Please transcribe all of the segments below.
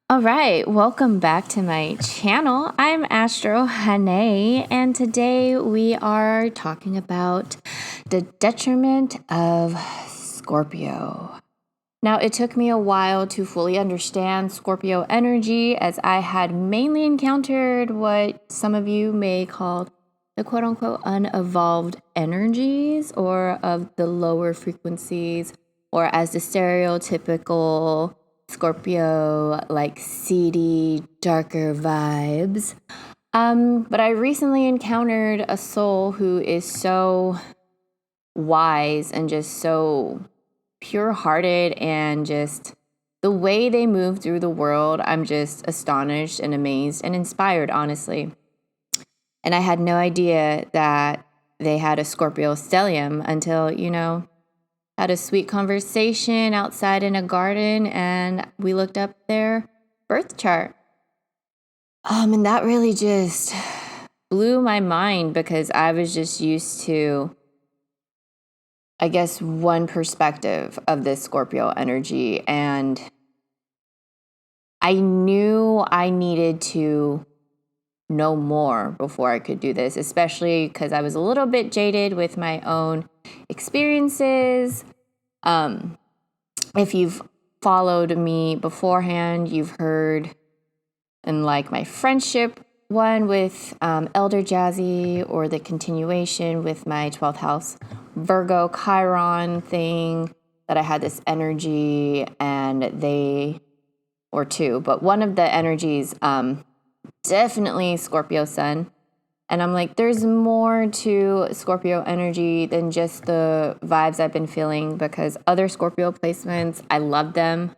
All right, welcome back to my channel. I'm Astro Hane, and today we are talking about the detriment of Scorpio. Now, it took me a while to fully understand Scorpio energy, as I had mainly encountered what some of you may call the quote-unquote unevolved energies, or of the lower frequencies, or as the stereotypical Scorpio, like seedy, darker vibes. But I recently encountered a soul who is so wise and just so pure-hearted, and just the way they move through the world, I'm just astonished and amazed and inspired, honestly. And I had no idea that they had a Scorpio stellium until, had a sweet conversation outside in a garden, and we looked up their birth chart. And that really just blew my mind, because I was just used to, I guess, one perspective of this Scorpio energy, and I knew I needed to know more before I could do this, especially because I was a little bit jaded with my own experiences. If you've followed me beforehand, you've heard in like my friendship one with Elder Jazzy, or the continuation with my 12th house Virgo Chiron thing, that I had this energy, and or two, but one of the energies, definitely Scorpio sun. And I'm like, there's more to Scorpio energy than just the vibes I've been feeling, because other Scorpio placements, I love them.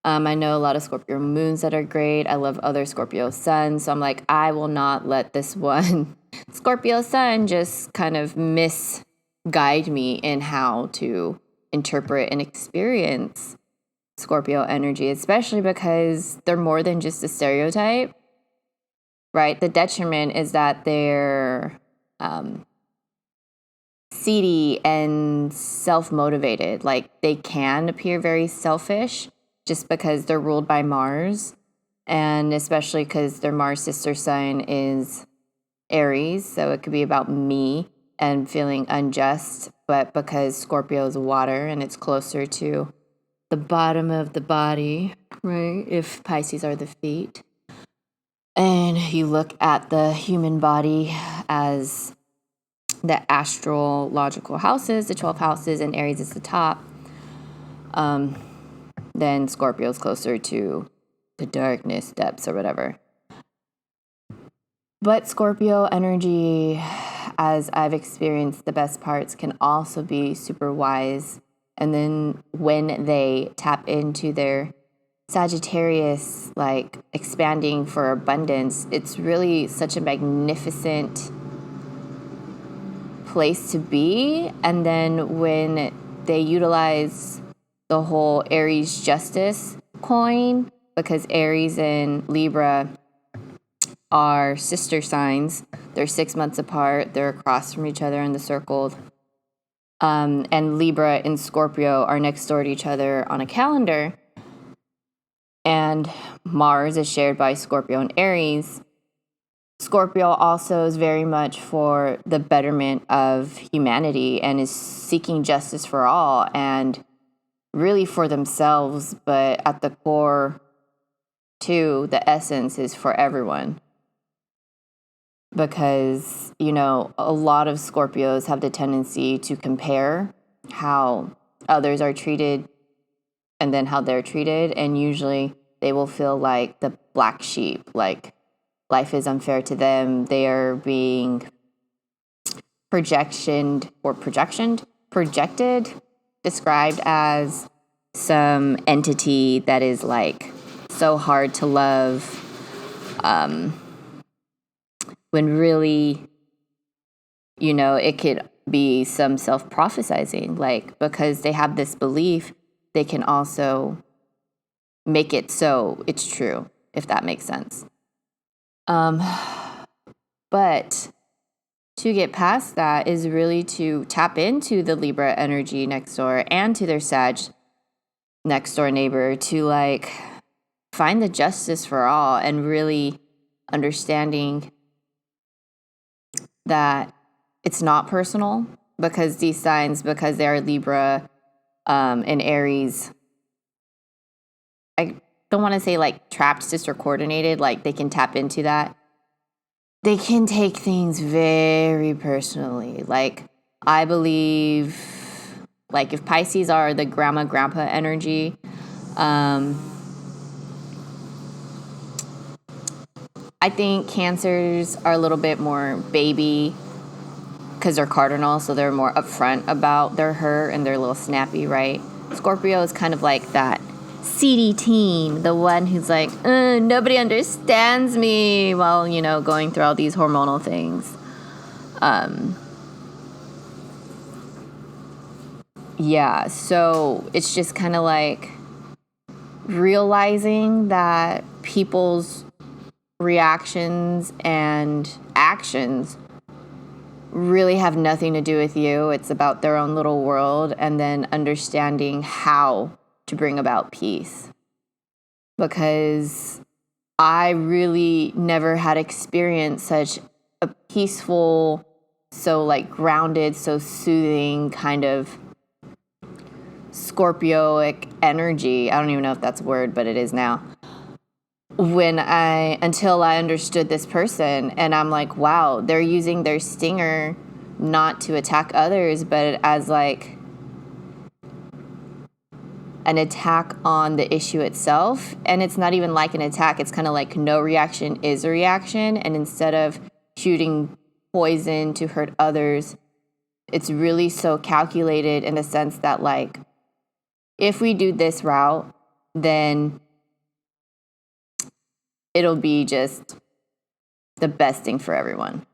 I know a lot of Scorpio moons that are great. I love other Scorpio suns. So I'm like, I will not let this one Scorpio sun just kind of misguide me in how to interpret and experience Scorpio energy, especially because they're more than just a stereotype. Right? The detriment is that they're seedy and self-motivated. Like, they can appear very selfish just because they're ruled by Mars. And especially because their Mars sister sign is Aries. So it could be about me and feeling unjust. But because Scorpio is water and it's closer to the bottom of the body, right? If Pisces are the feet. And you look at the human body as the astrological houses, the 12 houses, and Aries is the top, then Scorpio is closer to the darkness, depths, or whatever. But Scorpio energy, as I've experienced the best parts, can also be super wise. And then when they tap into their Sagittarius, like expanding for abundance, it's really such a magnificent place to be. And then when they utilize the whole Aries justice coin, because Aries and Libra are sister signs, they're 6 months apart, they're across from each other in the circle. And Libra and Scorpio are next door to each other on a calendar. And Mars is shared by Scorpio and Aries. Scorpio also is very much for the betterment of humanity and is seeking justice for all, and really for themselves, but at the core, too, the essence is for everyone. Because, a lot of Scorpios have the tendency to compare how others are treated and then how they're treated, and usually they will feel like the black sheep, like life is unfair to them. They are being projected, described as some entity that is like so hard to love, when really, it could be some self-prophesizing, like, because they have this belief, they can also make it so it's true, if that makes sense. But to get past that is really to tap into the Libra energy next door and to their Sag next door neighbor, to like find the justice for all and really understanding that it's not personal, because these signs, because they are Libra and Aries, I don't want to say like trapped, discoordinated, like they can tap into that. They can take things very personally. Like, I believe, like, if Pisces are the grandma, grandpa energy, I think Cancers are a little bit more baby, because they're cardinal, so they're more upfront about their hurt and they're a little snappy, right? Scorpio is kind of like that seedy teen, the one who's like, nobody understands me, while, going through all these hormonal things. Yeah, so it's just kind of like realizing that people's reactions and actions really have nothing to do with you. It's about their own little world, and then understanding how to bring about peace. Because I really never had experienced such a peaceful, so like grounded, so soothing kind of Scorpioic energy. I don't even know if that's a word, but it is now. Until I understood this person, and I'm like, wow, they're using their stinger not to attack others, but as like an attack on the issue itself. And it's not even like an attack. It's kind of like no reaction is a reaction. And instead of shooting poison to hurt others, it's really so calculated in the sense that, like, if we do this route, then it'll be just the best thing for everyone.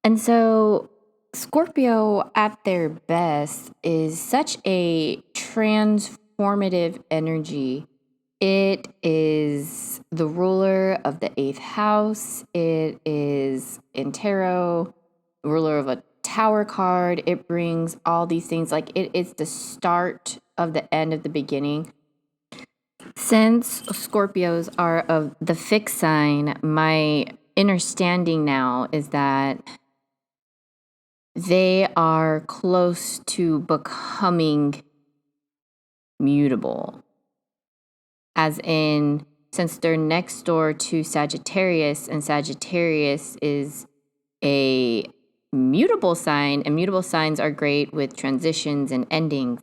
And so Scorpio at their best is such a transformative energy. It is the ruler of the 8th house. It is in tarot, ruler of a Tower card. It brings all these things. Like, it is the start of the end of the beginning. Since Scorpios are of the fixed sign, my understanding now is that they are close to becoming mutable. As in, since they're next door to Sagittarius, and Sagittarius is a mutable sign, and mutable signs are great with transitions and endings.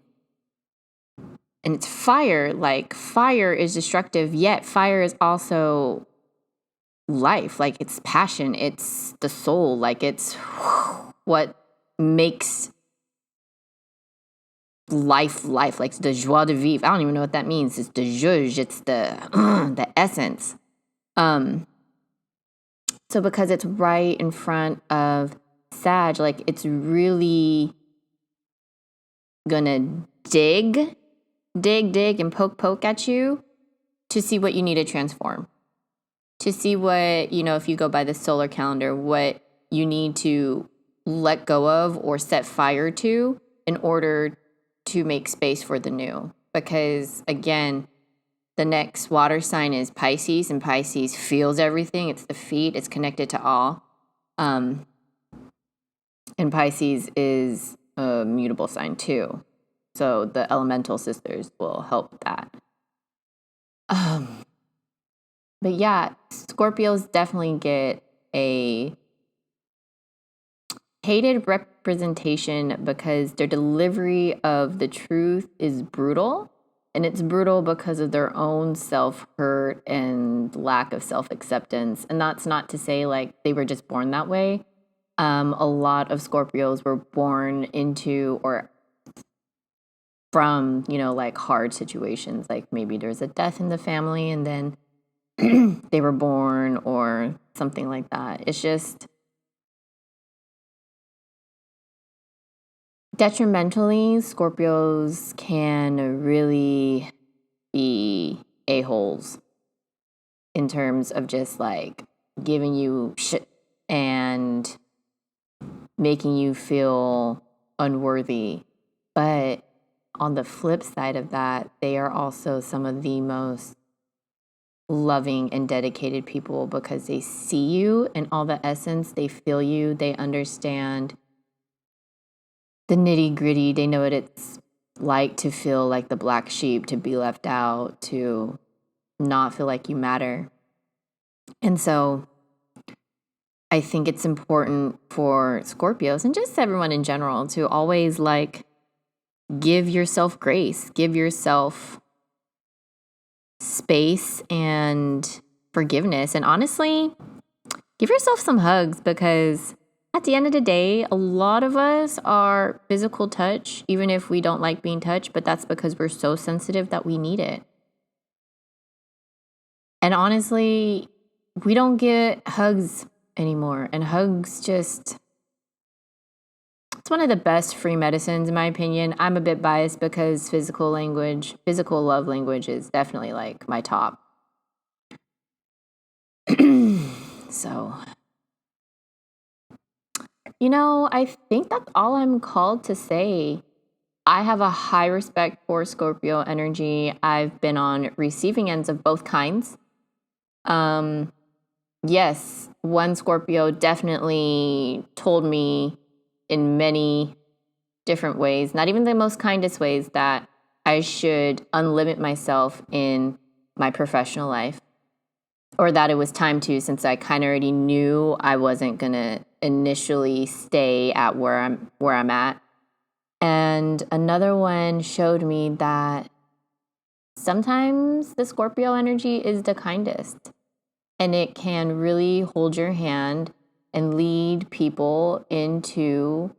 And it's fire. Like, fire is destructive, yet fire is also life. Like, it's passion. It's the soul. Like, it's what makes life, like the joie de vivre. I don't even know what that means. It's the zhuzh. It's the essence. So because it's right in front of Sag, like, it's really gonna dig and poke at you to see what you need to transform. To see what, if you go by the solar calendar, what you need to let go of or set fire to in order to make space for the new. Because, again, the next water sign is Pisces, and Pisces feels everything. It's the feet. It's connected to all. And Pisces is a mutable sign too. So the elemental sisters will help with that. But yeah, Scorpios definitely get a hated representation because their delivery of the truth is brutal. And it's brutal because of their own self-hurt and lack of self-acceptance. And that's not to say, like, they were just born that way. A lot of Scorpios were born into or from, like, hard situations. Like, maybe there's a death in the family and then they were born or something like that. It's just detrimentally, Scorpios can really be a-holes in terms of just, like, giving you shit and making you feel unworthy. But on the flip side of that, they are also some of the most loving and dedicated people because they see you in all the essence, they feel you, they understand the nitty gritty, they know what it's like to feel like the black sheep, to be left out, to not feel like you matter. And so I think it's important for Scorpios and just everyone in general to always like give yourself grace, give yourself space and forgiveness. And honestly, give yourself some hugs, because at the end of the day, a lot of us are physical touch, even if we don't like being touched, but that's because we're so sensitive that we need it. And honestly, we don't get hugs anymore. And hugs just, it's one of the best free medicines, in my opinion. I'm a bit biased because physical love language is definitely like my top. So, I think that's all I'm called to say. I have a high respect for Scorpio energy. I've been on receiving ends of both kinds. Yes, one Scorpio definitely told me in many different ways, not even the most kindest ways, that I should unlimit myself in my professional life, or that it was time to, since I kind of already knew I wasn't going to initially stay at where I'm at. And another one showed me that sometimes the Scorpio energy is the kindest, and it can really hold your hand and lead people into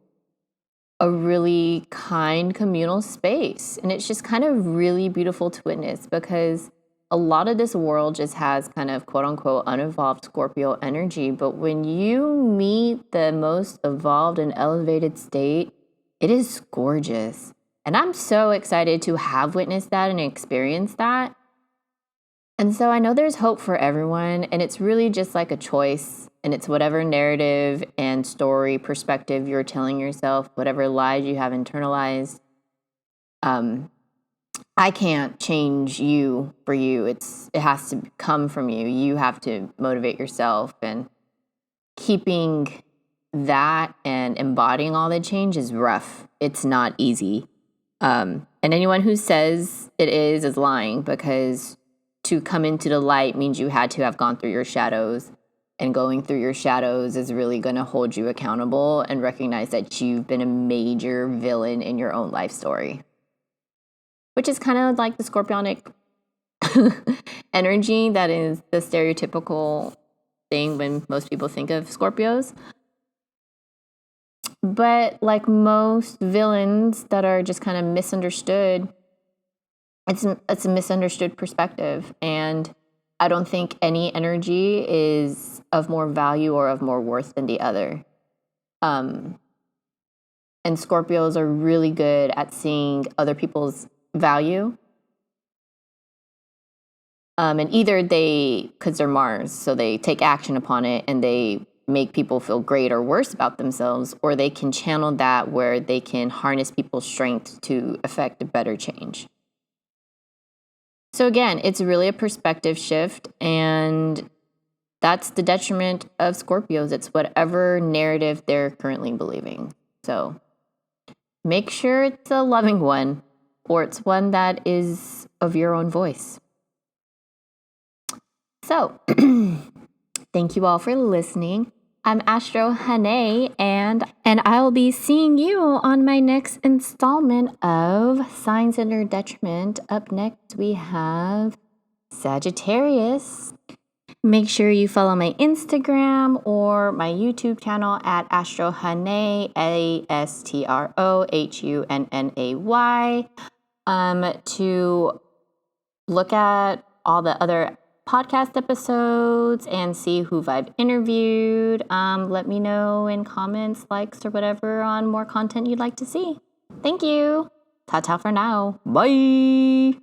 a really kind communal space. And it's just kind of really beautiful to witness, because a lot of this world just has kind of quote unquote unevolved Scorpio energy. But when you meet the most evolved and elevated state, it is gorgeous. And I'm so excited to have witnessed that and experienced that. And so I know there's hope for everyone, and it's really just like a choice, and it's whatever narrative and story perspective you're telling yourself, whatever lies you have internalized. I can't change you for you. It has to come from you. You have to motivate yourself, and keeping that and embodying all the change is rough. It's not easy. And anyone who says it is lying, because to come into the light means you had to have gone through your shadows, and going through your shadows is really going to hold you accountable and recognize that you've been a major villain in your own life story, which is kind of like the Scorpionic energy that is the stereotypical thing when most people think of Scorpios. But like most villains that are just kind of misunderstood, it's a misunderstood perspective. And I don't think any energy is of more value or of more worth than the other. And Scorpios are really good at seeing other people's value. And either because they're Mars, so they take action upon it and they make people feel great or worse about themselves, or they can channel that where they can harness people's strength to effect a better change. So again, it's really a perspective shift, and that's the detriment of Scorpios. It's whatever narrative they're currently believing. So make sure it's a loving one, or it's one that is of your own voice. So thank you all for listening. I'm Astro Hane, and I'll be seeing you on my next installment of Signs Under Detriment. Up next, we have Sagittarius. Make sure you follow my Instagram or my YouTube channel at Astro Hane, ASTROHUNNAY, to look at all the other podcast episodes and see who I've interviewed. Let me know in comments, likes, or whatever on more content you'd like to see. Thank you. Ta-ta for now. Bye.